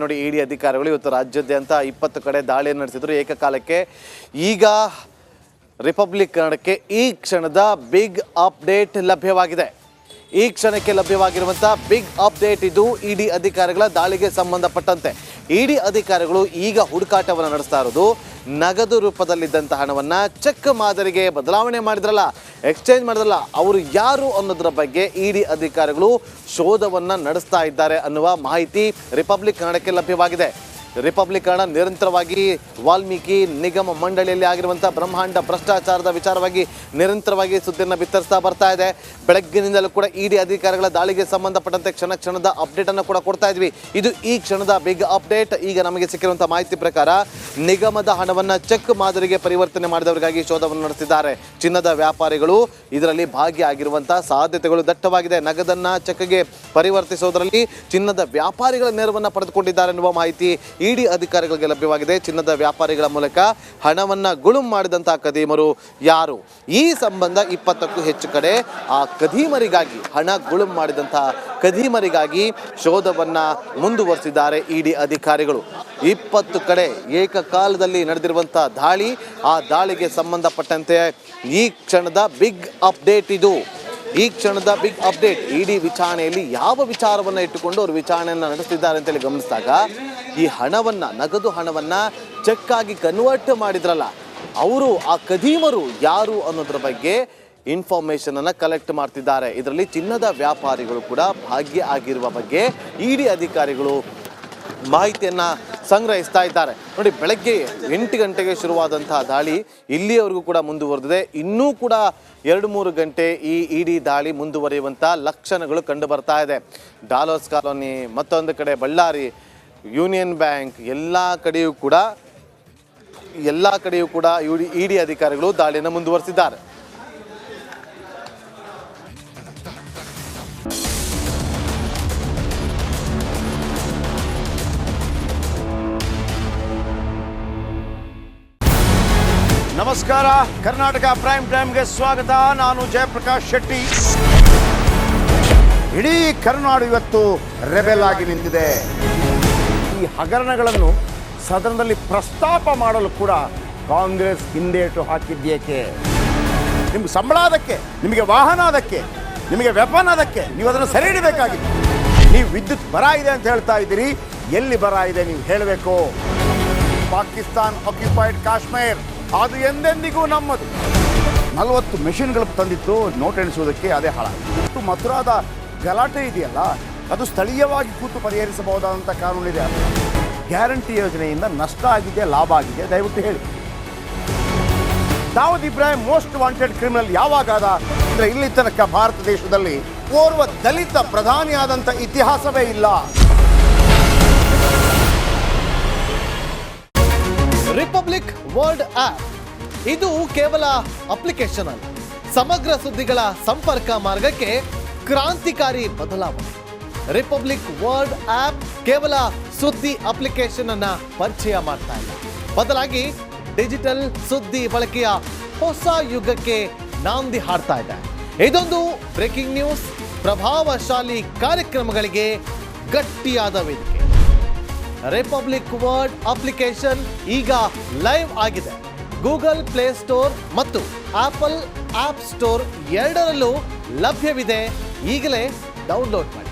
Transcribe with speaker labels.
Speaker 1: ನೋಡಿ, ಇಡಿ ಅಧಿಕಾರಿಗಳು ಇವತ್ತು ರಾಜ್ಯಾದ್ಯಂತ 20 ಕಡೆ ದಾಳಿಯನ್ನು ನಡೆಸಿದ್ರು ಏಕಕಾಲಕ್ಕೆ. ಈಗ ರಿಪಬ್ಲಿಕ್ ಕನ್ನಡಕ್ಕೆ ಈ ಕ್ಷಣದ ಬಿಗ್ ಅಪ್ಡೇಟ್ ಲಭ್ಯವಾಗಿದೆ. ಈ ಕ್ಷಣಕ್ಕೆ ಲಭ್ಯವಾಗಿರುವಂಥ ಬಿಗ್ ಅಪ್ಡೇಟ್ ಇದು. ಇಡಿ ಅಧಿಕಾರಿಗಳ ದಾಳಿಗೆ ಸಂಬಂಧಪಟ್ಟಂತೆ ಇಡಿ ಅಧಿಕಾರಿಗಳು ಈಗ ಹುಡುಕಾಟವನ್ನು ನಡೆಸ್ತಾ ಇರೋದು ನಗದು ರೂಪದಲ್ಲಿದ್ದಂಥ ಹಣವನ್ನು ಚೆಕ್ ಮಾದರಿಗೆ ಬದಲಾವಣೆ ಮಾಡಿದ್ರಲ್ಲ, ಎಕ್ಸ್ಚೇಂಜ್ ಮಾಡಿದ್ರಲ್ಲ, ಅವರು ಯಾರು ಅನ್ನೋದರ ಬಗ್ಗೆ ಇಡಿ ಅಧಿಕಾರಿಗಳು ಶೋಧವನ್ನು ನಡೆಸ್ತಾ ಇದ್ದಾರೆ ಅನ್ನುವ ಮಾಹಿತಿ ರಿಪಬ್ಲಿಕ್ ಕನ್ನಡಕ್ಕೆ ಲಭ್ಯವಾಗಿದೆ. ರಿಪಬ್ಲಿಕ್ ಕನ್ನಡ ನಿರಂತರವಾಗಿ ವಾಲ್ಮೀಕಿ ನಿಗಮ ಮಂಡಳಿಯಲ್ಲಿ ಆಗಿರುವಂಥ ಬ್ರಹ್ಮಾಂಡ ಭ್ರಷ್ಟಾಚಾರದ ವಿಚಾರವಾಗಿ ನಿರಂತರವಾಗಿ ಸುದ್ದಿಯನ್ನು ಬಿತ್ತರಿಸ್ತಾ ಬರ್ತಾ ಇದೆ. ಬೆಳಗ್ಗಿನಿಂದಲೂ ಕೂಡ ಇಡಿ ಅಧಿಕಾರಿಗಳ ದಾಳಿಗೆ ಸಂಬಂಧಪಟ್ಟಂತೆ ಕ್ಷಣದ ಅಪ್ಡೇಟನ್ನು ಕೂಡ ಕೊಡ್ತಾ ಇದ್ವಿ. ಇದು ಈ ಕ್ಷಣದ ಬಿಗ್ ಅಪ್ಡೇಟ್. ಈಗ ನಮಗೆ ಸಿಕ್ಕಿರುವಂಥ ಮಾಹಿತಿ ಪ್ರಕಾರ ನಿಗಮದ ಹಣವನ್ನು ಚೆಕ್ ಮಾದರಿಗೆ ಪರಿವರ್ತನೆ ಮಾಡಿದವರಿಗಾಗಿ ಶೋಧವನ್ನು ನಡೆಸಿದ್ದಾರೆ ಚಿನ್ನದ ವ್ಯಾಪಾರಿಗಳು. ಇದರಲ್ಲಿ ಭಾಗಿಯಾಗಿರುವಂಥ ಸಾಧ್ಯತೆಗಳು ದಟ್ಟವಾಗಿದೆ. ನಗದನ್ನು ಚೆಕ್ಗೆ ಪರಿವರ್ತಿಸೋದರಲ್ಲಿ ಚಿನ್ನದ ವ್ಯಾಪಾರಿಗಳ ನೆರವನ್ನು ಪಡೆದುಕೊಂಡಿದ್ದಾರೆ ಎನ್ನುವ ಮಾಹಿತಿ ಇಡಿ ಅಧಿಕಾರಿಗಳಿಗೆ ಲಭ್ಯವಾಗಿದೆ. ಚಿನ್ನದ ವ್ಯಾಪಾರಿಗಳ ಮೂಲಕ ಹಣವನ್ನು ಗುಳುಂ ಮಾಡಿದಂಥ ಕದೀಮರು ಯಾರು? ಈ ಸಂಬಂಧ 20ಕ್ಕೂ ಹೆಚ್ಚು ಕಡೆ ಆ ಕದೀಮರಿಗಾಗಿ, ಹಣ ಗುಳುಂ ಮಾಡಿದಂಥ ಕದೀಮರಿಗಾಗಿ ಶೋಧವನ್ನು ಮುಂದುವರಿಸಿದ್ದಾರೆ ಇಡಿ ಅಧಿಕಾರಿಗಳು. 20 ಕಡೆ ಏಕಕಾಲದಲ್ಲಿ ನಡೆದಿರುವಂಥ ದಾಳಿ, ಆ ದಾಳಿಗೆ ಸಂಬಂಧಪಟ್ಟಂತೆ ಈ ಕ್ಷಣದ ಬಿಗ್ ಅಪ್ಡೇಟ್ ಇದು. ಈ ಕ್ಷಣದ ಬಿಗ್ ಅಪ್ಡೇಟ್. ಇಡಿ ವಿಚಾರಣೆಯಲ್ಲಿ ಯಾವ ವಿಚಾರವನ್ನು ಇಟ್ಟುಕೊಂಡು ಅವರು ವಿಚಾರಣೆಯನ್ನು ನಡೆಸ್ತಿದ್ದಾರೆ ಅಂತೇಳಿ ಗಮನಿಸಿದಾಗ, ಈ ಹಣವನ್ನು, ನಗದು ಹಣವನ್ನು ಚೆಕ್ ಆಗಿ ಕನ್ವರ್ಟ್ ಮಾಡಿದ್ರಲ್ಲ, ಅವರು ಆ ಕದೀಮರು ಯಾರು ಅನ್ನೋದ್ರ ಬಗ್ಗೆ ಇನ್ಫಾರ್ಮೇಷನನ್ನು ಕಲೆಕ್ಟ್ ಮಾಡ್ತಿದ್ದಾರೆ. ಇದರಲ್ಲಿ ಚಿನ್ನದ ವ್ಯಾಪಾರಿಗಳು ಕೂಡ ಭಾಗಿಯಾಗಿರುವ ಬಗ್ಗೆ ಇಡಿ ಅಧಿಕಾರಿಗಳು ಮಾಹಿತಿಯನ್ನು ಸಂಗ್ರಹಿಸ್ತಾ ಇದ್ದಾರೆ. ನೋಡಿ, ಬೆಳಗ್ಗೆ 8 ಗಂಟೆಗೆ ಶುರುವಾದಂತಹ ದಾಳಿ ಇಲ್ಲಿಯವರೆಗೂ ಕೂಡ ಮುಂದುವರೆದಿದೆ. ಇನ್ನೂ ಕೂಡ 2-3 ಗಂಟೆ ಈ ಇಡಿ ದಾಳಿ ಮುಂದುವರಿಯುವಂಥ ಲಕ್ಷಣಗಳು ಕಂಡು ಬರ್ತಾ ಇದೆ. ಡಾಲರ್ಸ್ ಕಾಲೋನಿ, ಮತ್ತೊಂದು ಕಡೆ ಬಳ್ಳಾರಿ, ಯೂನಿಯನ್ ಬ್ಯಾಂಕ್, ಎಲ್ಲ ಕಡೆಯೂ ಕೂಡ ಇಡಿ ಅಧಿಕಾರಿಗಳು ದಾಳಿಯನ್ನು ಮುಂದುವರಿಸಿದ್ದಾರೆ.
Speaker 2: ನಮಸ್ಕಾರ, ಕರ್ನಾಟಕ ಪ್ರೈಮ್ ಟೈಮ್ಗೆ ಸ್ವಾಗತ. ನಾನು ಜಯಪ್ರಕಾಶ್ ಶೆಟ್ಟಿ. ಇಡೀ ಕರ್ನಾಡು ಇವತ್ತು ರೆಬೆಲ್ ಆಗಿ ನಿಂತಿದೆ. ಈ ಹಗರಣಗಳನ್ನು ಸದನದಲ್ಲಿ ಪ್ರಸ್ತಾಪ ಮಾಡಲು ಕೂಡ ಕಾಂಗ್ರೆಸ್ ಹಿಂದೇಟು ಹಾಕಿದ್ದೇಕೆ? ನಿಮ್ಗೆ ಸಂಬಳ ಅದಕ್ಕೆ, ನಿಮಗೆ ವಾಹನ ಅದಕ್ಕೆ, ನಿಮಗೆ ವೆಪನ್ ಅದಕ್ಕೆ, ನೀವು ಅದನ್ನು ಸೆರೆ ಹಿಡಿಬೇಕಾಗಿದೆ. ನೀವು ವಿದ್ಯುತ್ ಬರ ಇದೆ ಅಂತ ಹೇಳ್ತಾ ಇದ್ದೀರಿ, ಎಲ್ಲಿ ಬರ ಇದೆ ನೀವು ಹೇಳಬೇಕು. ಪಾಕಿಸ್ತಾನ್ ಆಕ್ಯುಪೈಡ್ ಕಾಶ್ಮೀರ್ ಅದು ಎಂದೆಂದಿಗೂ ನಮ್ಮದು. 40 ಮೆಷಿನ್ಗಳು ತಂದಿತ್ತು ನೋಟ್ ಎಣಿಸುವುದಕ್ಕೆ, ಅದೇ ಹಾಳಾಯಿತು. ಮಥುರಾದ ಗಲಾಟೆ ಇದೆಯಲ್ಲ, ಅದು ಸ್ಥಳೀಯವಾಗಿ ಕೂತು ಪರಿಹರಿಸಬಹುದಾದಂಥ ಕಾನೂನಿದೆ. ಗ್ಯಾರಂಟಿ ಯೋಜನೆಯಿಂದ ನಷ್ಟ ಆಗಿದೆ, ಲಾಭ ಆಗಿದೆ, ದಯವಿಟ್ಟು ಹೇಳಿ. Dawood Ibrahim most wanted criminal ಯಾವಾಗಾದ ಅಂದರೆ ಇಲ್ಲಿ ತನಕ ಭಾರತ ದೇಶದಲ್ಲಿ ಓರ್ವ ದಲಿತ ಪ್ರಧಾನಿಯಾದಂಥ ಇತಿಹಾಸವೇ ಇಲ್ಲ.
Speaker 1: ರಿಪಬ್ಲಿಕ್ ವರ್ಲ್ಡ್ ಆಪ್ ಇದು ಕೇವಲ ಅಪ್ಲಿಕೇಶನ್ ಅಲ್ಲ, ಸಮಗ್ರ ಸುದ್ದಿಗಳ ಸಂಪರ್ಕ ಮಾರ್ಗಕ್ಕೆ ಕ್ರಾಂತಿಕಾರಿ ಬದಲಾವಣೆ. ರಿಪಬ್ಲಿಕ್ ವರ್ಲ್ಡ್ ಆಪ್ ಕೇವಲ ಸುದ್ದಿ ಅಪ್ಲಿಕೇಶನ್ ಅನ್ನ ಪರಿಚಯ ಮಾಡ್ತಾ ಇಲ್ಲ, ಬದಲಾಗಿ ಡಿಜಿಟಲ್ ಸುದ್ದಿ ಬಳಕೆಯ ಹೊಸ ಯುಗಕ್ಕೆ ನಾಂದಿ ಹಾಡ್ತಾ ಇದೆ. ಇದೊಂದು ಬ್ರೇಕಿಂಗ್ ನ್ಯೂಸ್, ಪ್ರಭಾವಶಾಲಿ ಕಾರ್ಯಕ್ರಮಗಳಿಗೆ ಗಟ್ಟಿಯಾದ ವೇದಿಕೆ. ರಿಪಬ್ಲಿಕ್ ವರ್ಲ್ಡ್ ಅಪ್ಲಿಕೇಶನ್ ಈಗ ಲೈವ್ ಆಗಿದೆ. ಗೂಗಲ್ ಪ್ಲೇ ಸ್ಟೋರ್ ಮತ್ತು ಆಪಲ್ ಆಪ್ ಸ್ಟೋರ್ ಎರಡರಲ್ಲೂ ಲಭ್ಯವಿದೆ. ಈಗಲೇ ಡೌನ್ಲೋಡ್ ಮಾಡಿ.